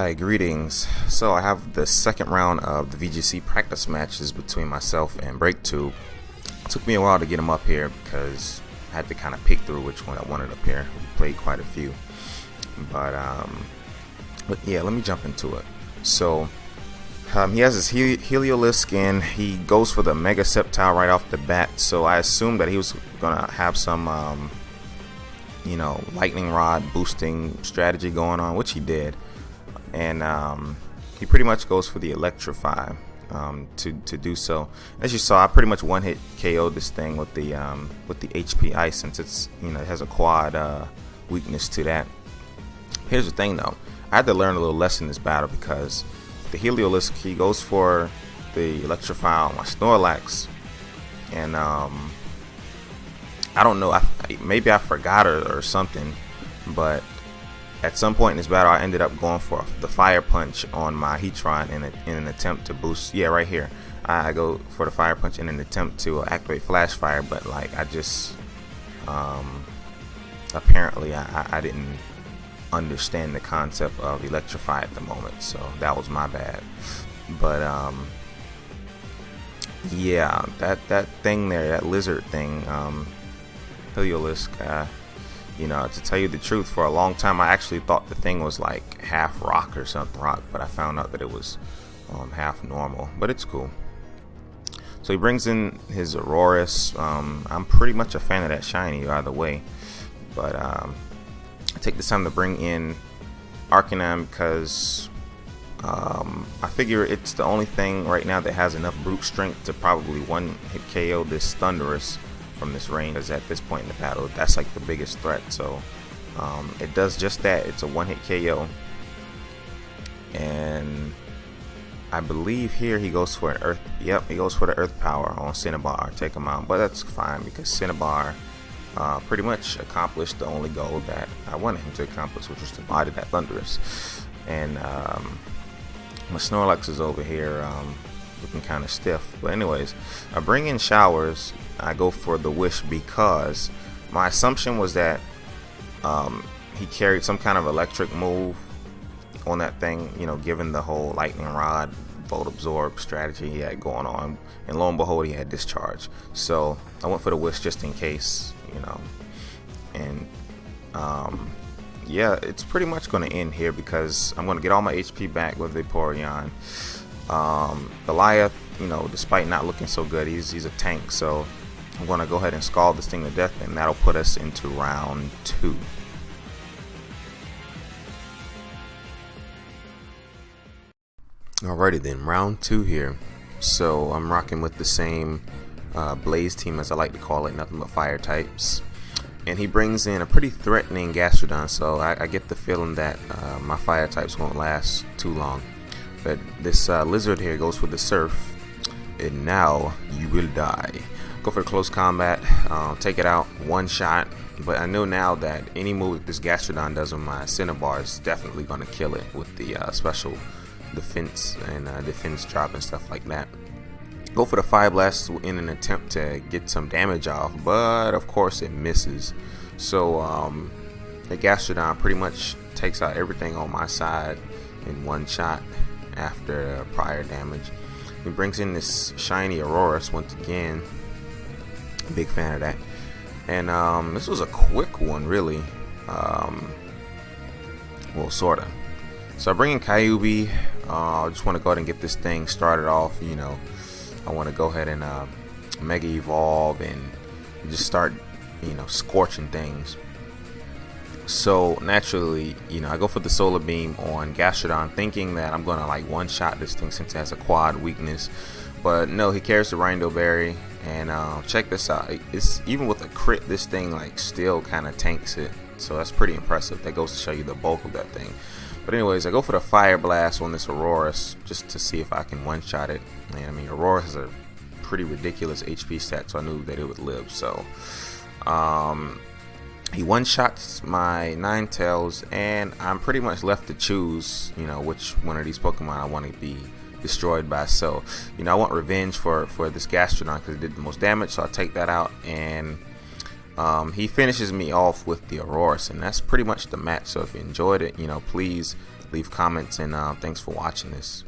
Hi, greetings. So I have the second round of the VGC practice matches between myself and Breaktube. It took me a while to get them up here because I had to kind of pick through which one I wanted up here. We played quite a few, but yeah, let me jump into it. So he has his Heliolisk and he goes for the Mega Sceptile right off the bat. So I assumed that he was gonna have some lightning rod boosting strategy going on, which he did. And he pretty much goes for the Electrify to do so. As you saw, I pretty much one-hit KO'd this thing with the HP Ice, since it's it has a quad weakness to that. Here's the thing though, I had to learn a little lesson in this battle because the Heliolisk, he goes for the Electrify on my Snorlax, and I don't know, maybe I forgot or something, but at some point in this battle, I ended up going for the Fire Punch on my Heatron in an attempt to boost. Yeah, right here. I go for the Fire Punch in an attempt to activate Flash Fire, but like I just apparently I didn't understand the concept of Electrify at the moment, so that was my bad. But yeah, that thing there, that lizard thing, Heliolisk. To tell you the truth, for a long time I actually thought the thing was like half rock or something rock, but I found out that it was half normal, but it's cool. So he brings in his ORAS. I'm pretty much a fan of that shiny either way, but I take this time to bring in Arcanine because I figure it's the only thing right now that has enough brute strength to probably one-hit KO this Thunderous from this range, because at this point in the battle, that's like the biggest threat. So it does just that. It's a one-hit KO, and I believe here he goes for an Earth. Yep, he goes for the Earth Power on Cinnabar, take him out. But that's fine because Cinnabar pretty much accomplished the only goal that I wanted him to accomplish, which was to body that Thunderous. And my Snorlax is over here looking kind of stiff, but anyways, I bring in Showers. I go for the Wish because my assumption was that he carried some kind of electric move on that thing, given the whole Lightning Rod Volt Absorb strategy he had going on, and lo and behold, he had Discharge. So I went for the Wish just in case, and yeah, it's pretty much going to end here because I'm going to get all my HP back with Vaporeon. Goliath, despite not looking so good, he's a tank, so I'm going to go ahead and scald this thing to death, and that'll put us into round 2. Alrighty then, round 2 here. So I'm rocking with the same Blaze team, as I like to call it, nothing but fire types. And he brings in a pretty threatening Gastrodon, so I get the feeling that my fire types won't last too long. But this lizard here goes for the Surf, and now you will die. Go for the close combat, take it out, one shot. But I know now that any move that this Gastrodon does on my Cinnabar is definitely going to kill it with the special defense and defense drop and stuff like that. Go for the Fire Blast in an attempt to get some damage off, but of course it misses. So the Gastrodon pretty much takes out everything on my side in one shot after prior damage. He brings in this shiny ORAS once again. Big fan of that. And this was a quick one, really. Well, sorta. So I bring in Kyuubi. I just want to go ahead and get this thing started off. I want to go ahead and Mega Evolve and just start, scorching things. So naturally, I go for the Solar Beam on Gastrodon, thinking that I'm gonna like one-shot this thing since it has a quad weakness. But no, he carries the Rindo Berry, and check this out. It's even with a crit, this thing like still kind of tanks it. So that's pretty impressive. That goes to show you the bulk of that thing. But anyways, I go for the Fire Blast on this ORAS just to see if I can one-shot it. And I mean, ORAS has a pretty ridiculous HP stat, so I knew that it would live. So he one-shots my Ninetales, and I'm pretty much left to choose, which one of these Pokemon I want to be destroyed by. So, I want revenge for this Gastrodon because it did the most damage, so I'll take that out. And He finishes me off with the ORAS, and that's pretty much the match. So if you enjoyed it, please leave comments, and thanks for watching this.